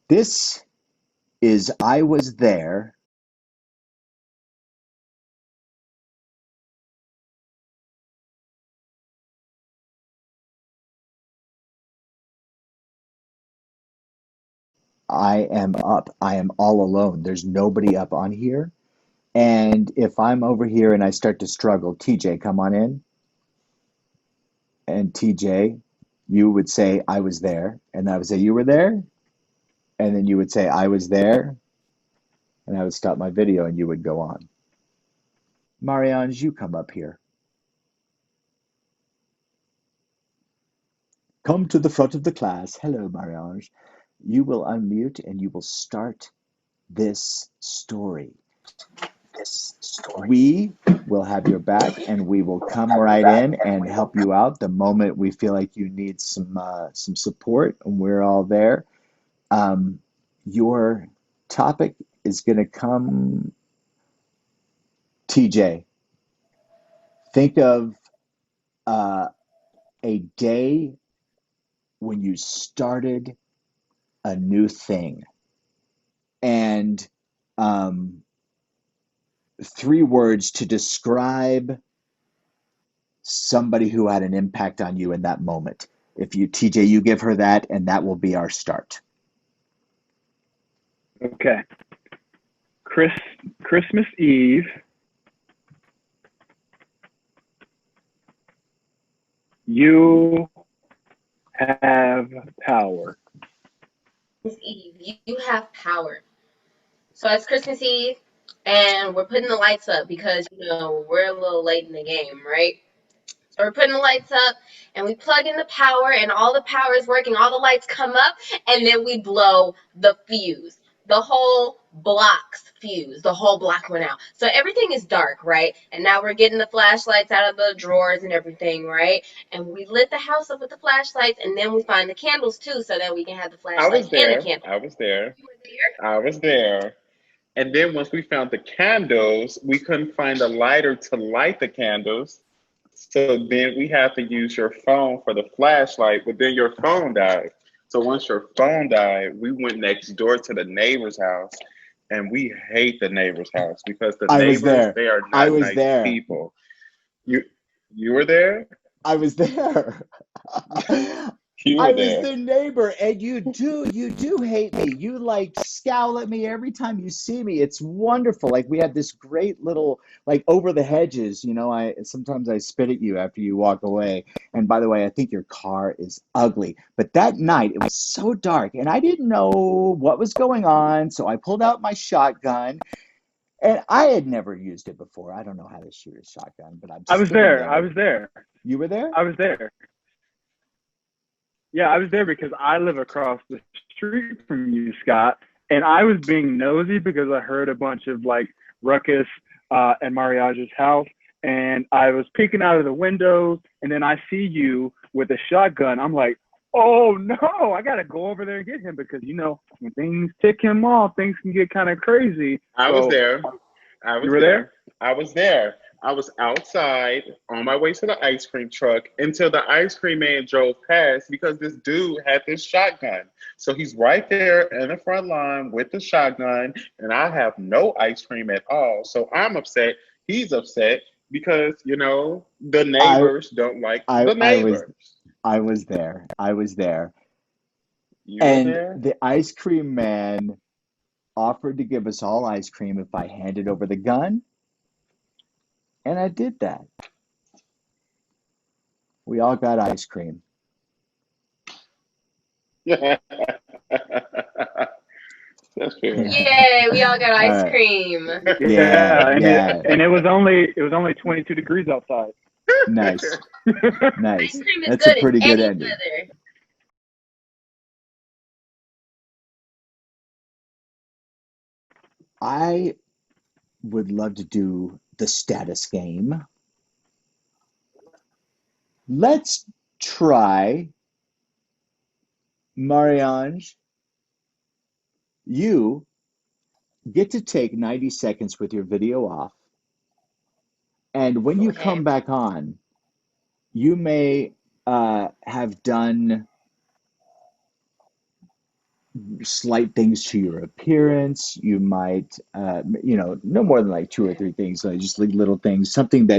This is I Was There. I am up. I am all alone. There's nobody up on here. And if I'm over here and I start to struggle, TJ, come on in. And TJ, you would say, I was there. And I would say, you were there. And then you would say, I was there. And I would stop my video and you would go on. Marianne, you come up here. Come to the front of the class. Hello, Marianne. You will unmute and you will start this story. We will have your back and we will come right in and help you out the moment we feel like you need some support, and we're all there. Um, your topic is going to come, TJ. Think of uh, a day when you started a new thing, and um, three words to describe somebody who had an impact on you in that moment. If you, TJ, you give her that, and that will be our start. Okay. Chris, Christmas Eve. You have power. Eve, you have power. So it's Christmas Eve, and we're putting the lights up because we're a little late in the game, right? So we're putting the lights up, and we plug in the power, and all the power is working. All the lights come up, and then we blow the fuse. The whole block's fuse. The whole block went out. So everything is dark, right? And now we're getting the flashlights out of the drawers and everything, right? And we lit the house up with the flashlights, and then we find the candles too, so that we can have the I was flashlights and the there. candles. I was there. You were there? I was there. And then once we found the candles, we couldn't find a lighter to light the candles. So then we had to use your phone for the flashlight, but then your phone died. So once your phone died, we went next door to the neighbor's house. And we hate the neighbor's house because the I was neighbors, there. they are I not was nice there. people. You you were there? I was there. You I were was there. the neighbor, and you do hate me. You like scowl at me every time you see me. It's wonderful. Like we have this great little like over the hedges. I sometimes I spit at you after you walk away. And by the way, I think your car is ugly. But that night it was so dark, and I didn't know what was going on, so I pulled out my shotgun. And I had never used it before. I don't know how to shoot a shotgun, but I'm I was sitting there. I there. was there. You were there? I was there. Yeah, I was there because I live across the street from you, Scott, and I was being nosy because I heard a bunch of like ruckus at Mariage's house, and I was peeking out of the windows, and then I see you with a shotgun. I'm like, oh no, I gotta go over there and get him because when things tick him off, things can get kind of crazy. I was So there. I you was were there. there? I was there. I was outside on my way to the ice cream truck until the ice cream man drove past because this dude had this shotgun. So he's right there in the front line with the shotgun, and I have no ice cream at all. So I'm upset. He's upset because, the I neighbors don't like I the I was neighbors. I was there. I was there. You were And there? the ice cream man offered to give us all ice cream if I handed over the gun, and I did that. We all got ice cream. That's fair. Yay, we all got All ice right. cream. Yeah, Yeah, and it yeah. and it was only 22 degrees outside. Nice. Ice Nice. cream is That's a good in pretty good any ending. weather. I would love to do the status game. Let's try, Mariange, you get to take 90 seconds with your video off. And when you Okay. come back on, you may have done slight things to your appearance. You might, no more than like two or three things, like just like little things, something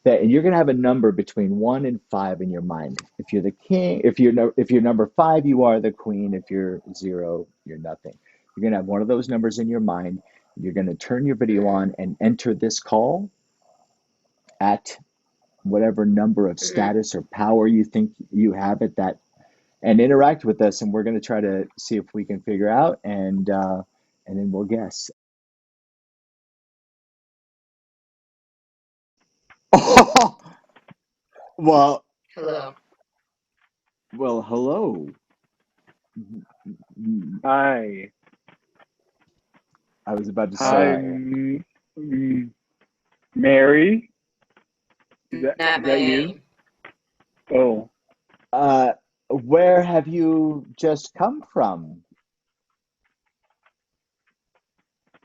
and you're gonna have a number between 1 and 5 in your mind. If you're the king, if you're number 5, you are the queen. If you're 0, you're nothing. You're gonna have one of those numbers in your mind. You're gonna turn your video on and enter this call at whatever number of Mhm. status or power you think you have at that, and interact with us, and we're going to try to see if we can figure out, and then we'll guess. well, Hello. hello. Hi. I was about to Hi, say, Mary. Is Not my that you? name. Oh, where have you just come from?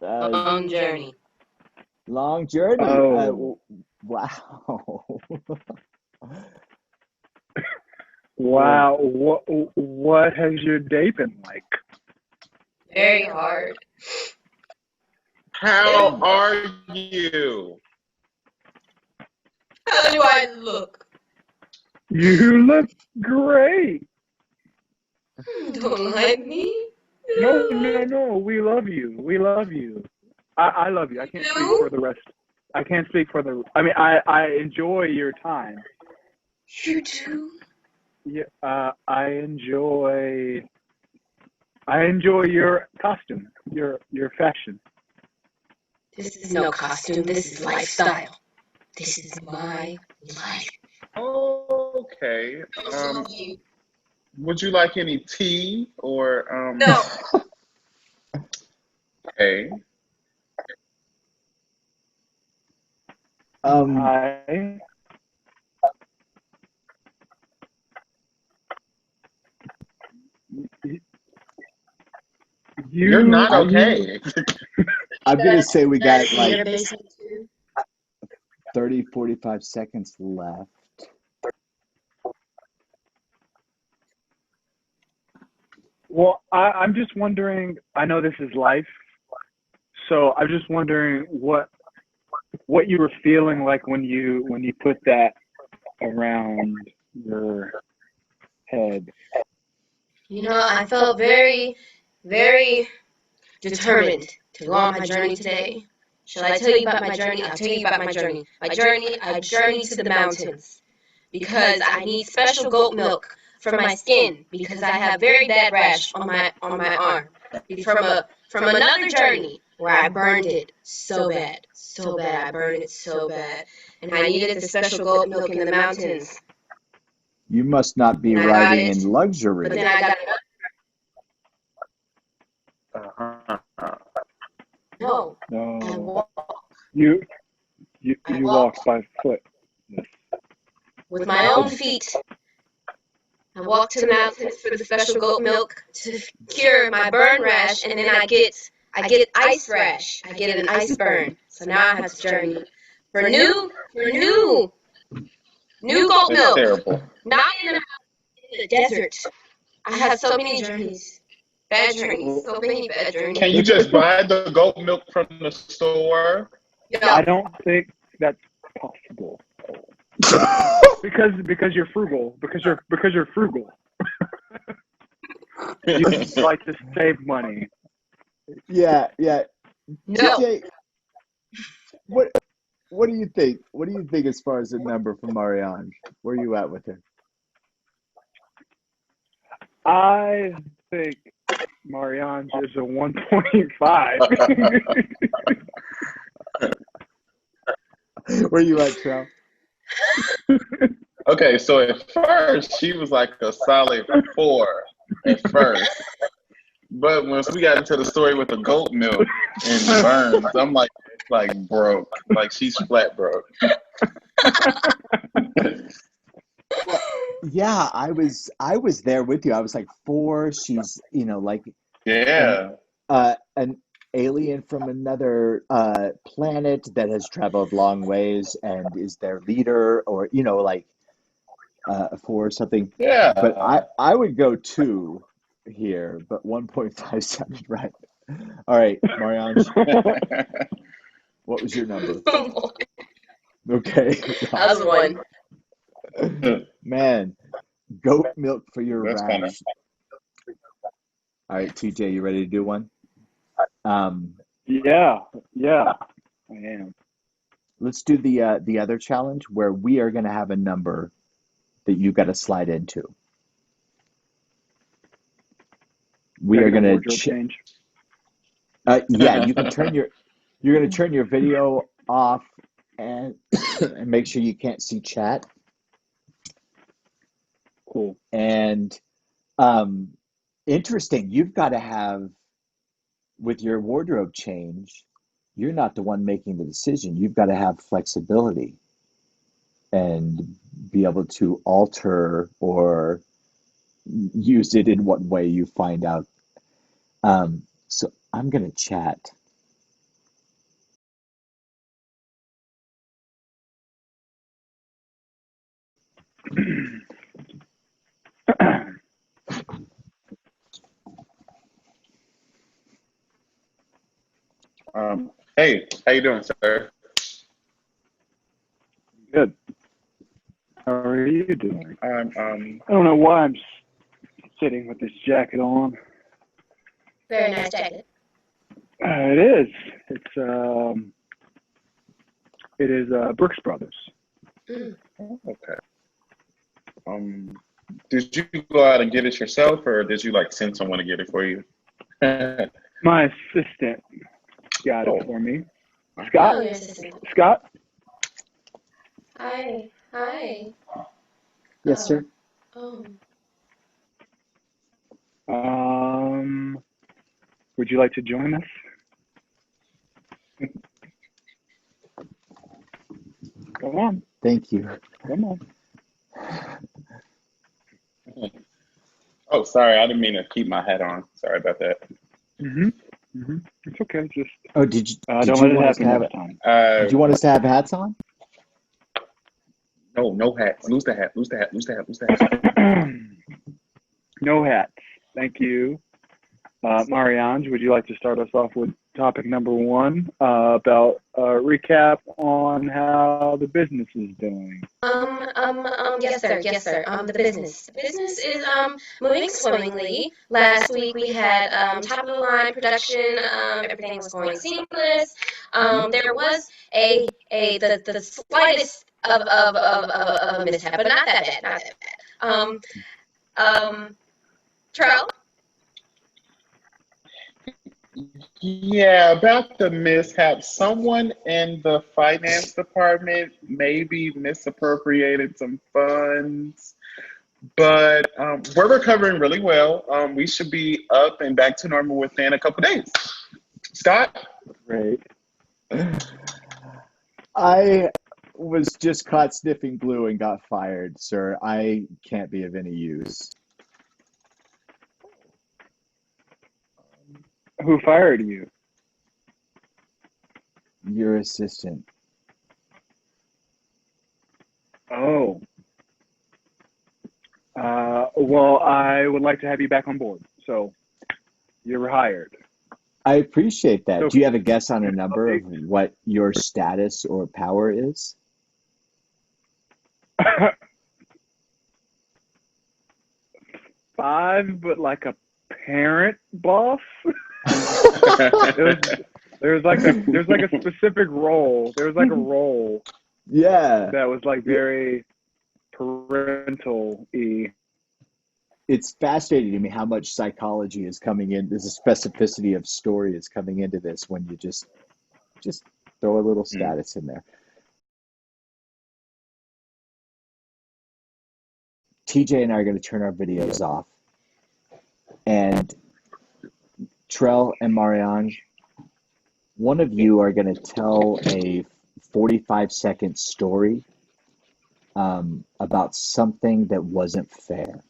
Long journey. Long journey. Oh. Wow. Wow. What has your day been like? Very hard. How are you? How do I look? You look great. Don't like me? No. We love you. We love you. I love you. I can't speak for the rest. I can't speak for the. I mean, I enjoy your time. You too? Yeah. I enjoy your costume. Your fashion. This is no costume. This is lifestyle. This is my life. Okay. Love you. Would you like any tea or No. Okay. Hi. You're not okay. I'm going to say we got You're like basically too. 30, 45 seconds left. Well, I'm just wondering. I know this is life, so I'm just wondering what you were feeling like when you put that around your head. I felt very, very determined to go on my journey today. Shall I tell you about my journey? I'll tell you about my journey. I journeyed to the mountains because I need special goat milk for my skin because I have very bad rash on my arm from another journey where I burned it so bad, so bad. I burned it so bad, and I needed the special goat milk in the mountains. You must not be And I got riding it, in luxury. but then I got no. I No, walked you I you walked walk by foot. Yes. with my own feet. I walk to the mountains for the special goat milk to cure my burn rash, and then I get ice rash. I get an ice burn. So now I have to journey for new goat That's milk. terrible. Not in the desert. I have so many journeys. Bad journeys. So many bad Can journeys. you just buy the goat milk from the store? I No. don't think that's possible because you're frugal. Because you're frugal. You like to save money. Yeah. No. TJ, what do you think? What do you think as far as the number for Marianne? Where are you at with her? I think Marianne is a 1.5. Where are you at, Trout? Okay, so at first she was like a solid 4 at first. But once we got into the story with the goat milk and burns, I'm like broke. Like she's flat broke. Well, yeah, I was there with you. I was like 4. She's, like an Yeah. an alien from another planet that has traveled long ways and is their leader, or like 4 or something. But Yeah. I would go 2. here, but 1.5 sounded right. All right, Marianne, what was your number? Okay, That was one. man, goat milk for your That's kind of rash. All right, TJ, you ready to do one? Um, Yeah, I am. let's do the other challenge where we are going to have a number that you got to slide into. We Can I are get a going wardrobe to change? yeah, you can turn you're going to turn your video off and and make sure you can't see chat. Cool. And um, interesting, you've got to have with your wardrobe change, you're not the one making the decision. You've got to have flexibility and be able to alter or use it in what way you find out. So I'm going to chat. Hey, how you doing, sir? Good. How are you doing? I'm I don't know why I'm sitting with this jacket on. Very nice jacket. It is. It is Brooks Brothers. Mm. okay. Did you go out and get it yourself, or did you like send someone to get it for you? My assistant got it for me. Oh, Scott? your assistant. Scott? Hi. Yes, sir. Oh. Would you like to join us? Come on. Thank you. Come on. Oh, sorry, I didn't mean to keep my hat on. Sorry about that. It's okay. Just Oh, did you don't let it happen next time. did you want us to have hats on? No hats. Lose the hat. Lose the hat. Lose the hat. Lose the hat. No hats. Thank you. Marianne, would you like to start us off with topic number one about a recap on how the business is doing? Yes, sir. The business is moving swimmingly. Last week we had top of the line production. Everything was going seamless. There was the slightest of a mishap, but not that bad. Trell. Yeah, about the mishap. Someone in the finance department maybe misappropriated some funds, but we're recovering really well. We should be up and back to normal within a couple days. Scott? Great. I was just caught sniffing glue and got fired, sir. I can't be of any use. Who fired you? Your assistant. Oh. Well, I would like to have you back on board. So you're hired. I appreciate that. So, do you have a guess on a number of what your status or power is? 5, but like a parent boss. There's like a specific role. There was like a role. Yeah. That was like very parental-y. It's fascinating to me how much psychology is coming in. There's a specificity of story is coming into this when you just throw a little status in there. TJ and I are going to turn our videos off. And Trell and Marianne, one of you are going to tell a 45-second story about something that wasn't fair.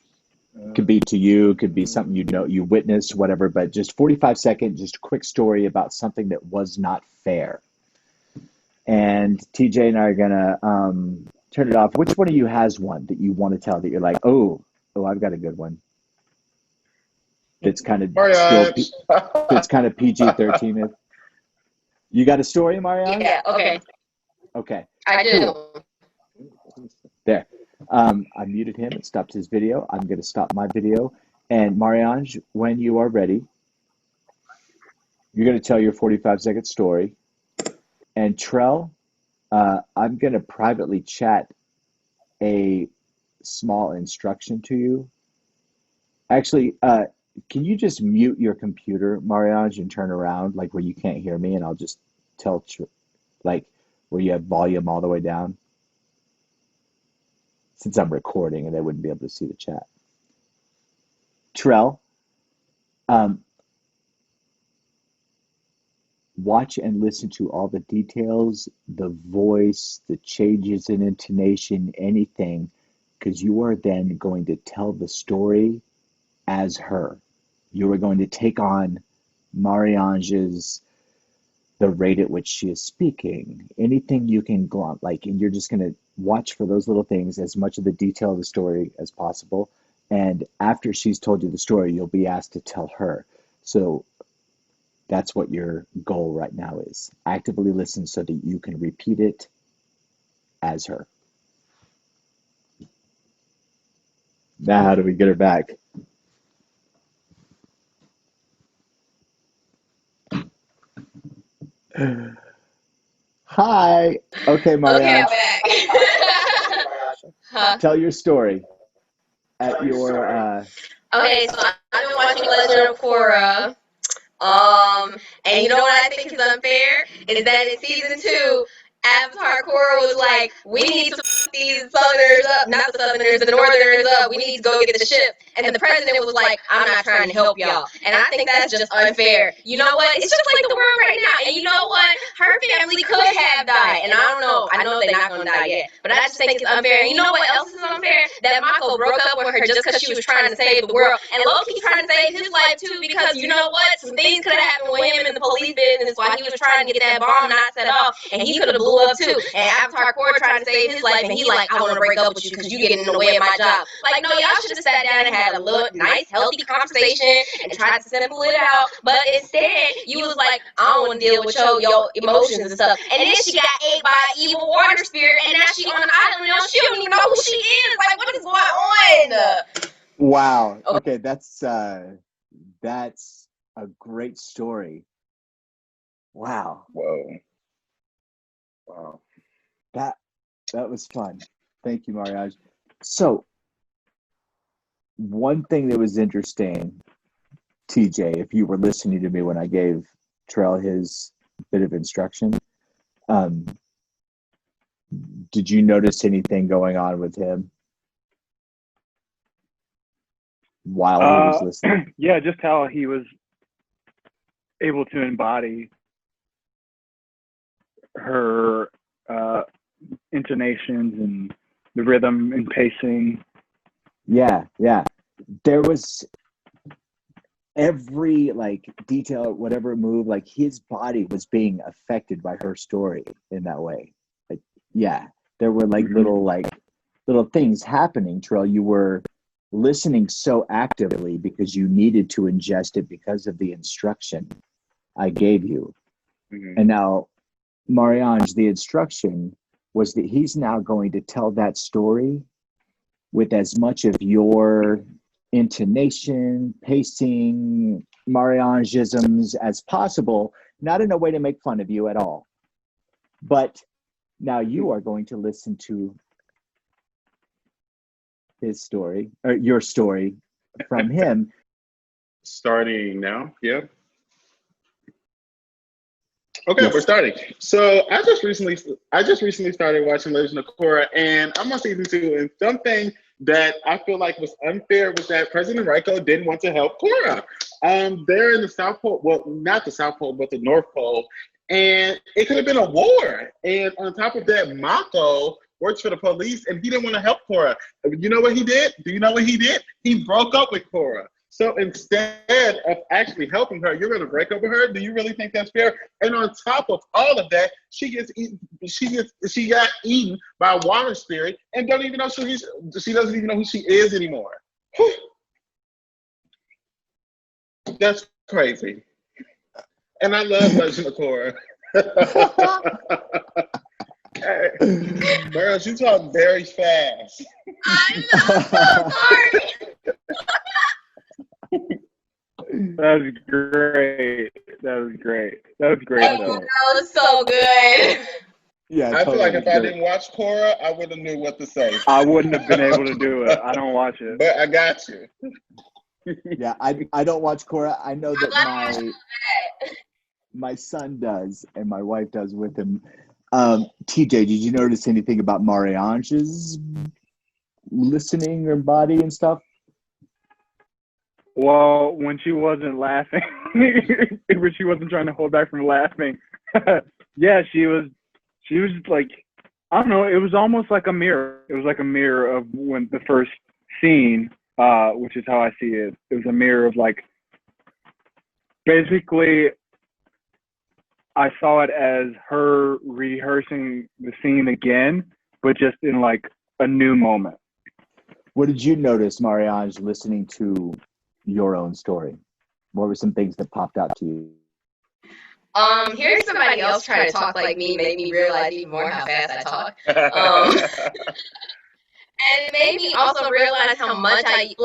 Could be to you, could be something you witnessed, whatever, but just 45-second, just a quick story about something that was not fair. And TJ and I are going to turn it off. Which one of you has one that you want to tell that you're like, oh, I've got a good one? that's kind of still Mariage. that's kind of PG-13. You got a story, Marianne? Yeah, okay. Okay. I do. Cool. There. I muted him and stopped his video. I'm going to stop my video. And Mariange, when you are ready, you're going to tell your 45-second story. And Trell, I'm going to privately chat a small instruction to you. Actually, can you just mute your computer, Mariange, and turn around, like where you can't hear me, and I'll just tell, like where you have volume all the way down? Since I'm recording and they wouldn't be able to see the chat. Trell, watch and listen to all the details, the voice, the changes in intonation, anything, because you are then going to tell the story as her. You are going to take on Mariange's, the rate at which she is speaking, anything you can like, and you're just going to watch for those little things, as much of the detail of the story as possible. And after she's told you the story, you'll be asked to tell her. So that's what your goal right now is. Actively listen so that you can repeat it as her. Now, how do we get her back? Hi. Okay, Marianne. Okay, I'm back. Tell your story at your. Okay, so I've been watching Legend of Korra. And you know what I think is unfair is that in season 2, Avatar Korra was like, we need to f these Southerners up, not the Southerners, the Northerners up. We need to go get the ship. And the president was like, I'm not trying to help y'all. And I think that's just unfair. You know what? It's just like the world right now. And you know what? Her family could have died. And I don't know. I know they're not going to die yet. But I just think it's unfair. And you know what else is unfair? That Mako broke up with her just because she was trying to save the world. And Loki's trying to save his life too, because you know what? Some things could have happened with him in the police business while he was trying to get that bomb not set off. And he could have blew up too. And Avatar Korra trying to save his life, and he like, I want to break up with you because you getting in the way of my job. Like, no, y'all should have sat down and had a little nice, healthy conversation and tried to simple it out. But instead, you was like, I don't want to deal with your emotions and stuff. And then she got ate by an evil water spirit, and now she on the island and she don't even know who she is. Like, what is going on? Wow. Okay, that's a great story. Wow. Whoa. Wow. That was fun. Thank you, Mariage. So, one thing that was interesting, TJ, if you were listening to me when I gave Trell his bit of instruction, did you notice anything going on with him while he was listening? Yeah, just how he was able to embody her intonations and the rhythm and pacing. Yeah. There was every like detail, whatever move, like his body was being affected by her story in that way. Like, yeah, there were like little things happening, Trell. You were listening so actively because you needed to ingest it because of the instruction I gave you. Mm-hmm. And now, Mariange, the instruction was that he's now going to tell that story with as much of your intonation, pacing, Mariangeisms as possible, not in a way to make fun of you at all. But now you are going to listen to his story, or your story from him. Starting now, yeah. Okay, Yes. we're starting. So I just recently started watching Legend of Korra, and I'm on season 2. And something that I feel like was unfair was that President Raiko didn't want to help Korra. They're in the South Pole, well, not the South Pole, but the North Pole, and it could have been a war. And on top of that, Mako works for the police, and he didn't want to help Korra. You know what he did? Do you know what he did? He broke up with Korra. So instead of actually helping her, you're going to break up with her? Do you really think that's fair? And on top of all of that, she got eaten by a water spirit and don't even know she doesn't even know who she is anymore. That's crazy. And I love Legend of Korra. Hey, girls, you talk very fast. I'm so sorry. That was great. That was great. That was great Oh, though. that was so good. Yeah, I feel totally. like if It's I great. didn't watch Korra, I would have knew what to say. I wouldn't have been able to do it. I don't watch it. But I got you. Yeah, I don't watch Korra. I know that glad you watched my son does, and my wife does with him. TJ, did you notice anything about Mariange's listening or body and stuff? Well, when she wasn't laughing, when she wasn't trying to hold back from laughing, yeah, she was like, I don't know, it was almost like a mirror. It was like a mirror of when the first scene, which is how I see it. It was a mirror of like, basically, I saw it as her rehearsing the scene again, but just in like a new moment. What did you notice, Mariange, listening to your own story? What were some things that popped out to you? Hearing somebody else try to talk like me made me realize even more how fast I talk. And it made me also realize how much I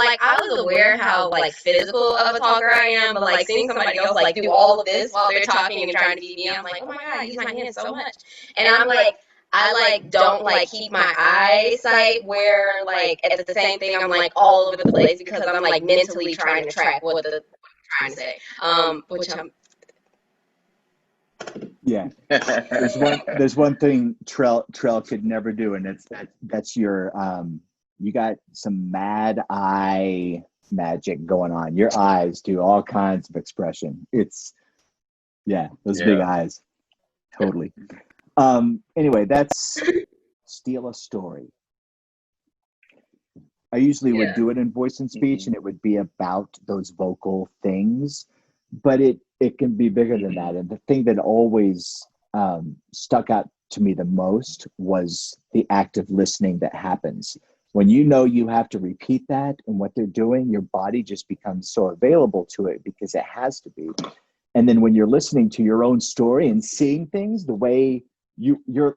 was aware how like physical of a talker I am, but like seeing somebody else like do all of this while they're talking and trying to be me, I'm like, oh my God, I use my hands so much. And I'm like, I like don't like keep my eyesight where like at the same thing I'm like all over the place because I'm like mentally trying to track what I'm trying to say. Which I'm Yeah, there's one thing Trell could never do, and that's your you got some mad eye magic going on. Your eyes do all kinds of expression. It's those big eyes. Totally. Anyway, that's steal a story. I usually would do it in voice and speech, and it would be about those vocal things, but it can be bigger than that. And the thing that always stuck out to me the most was the active listening that happens. When you know you have to repeat that and what they're doing, your body just becomes so available to it because it has to be. And then when you're listening to your own story and seeing things, the way you're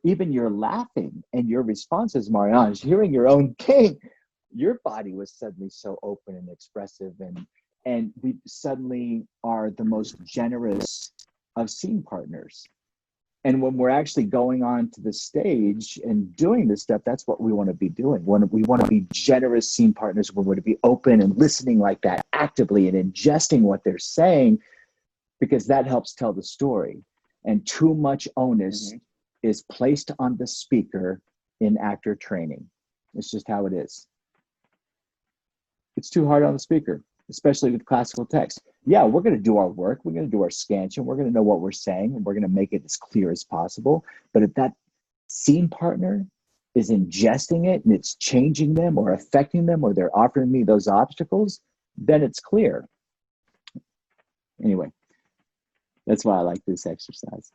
laughing and your responses, Marianne, hearing your own thing, your body was suddenly so open and expressive, and we suddenly are the most generous of scene partners. And when we're actually going on to the stage and doing this stuff, that's what we want to be doing. We want to be generous scene partners. We want to be open and listening like that actively and ingesting what they're saying, because that helps tell the story. And too much onus is placed on the speaker in actor training. It's just how it is. It's too hard on the speaker, especially with classical text. Yeah, we're going to do our work. We're going to do our scansion. We're going to know what we're saying, and we're going to make it as clear as possible. But if that scene partner is ingesting it and it's changing them or affecting them, or they're offering me those obstacles, then it's clear. Anyway, that's why I like this exercise.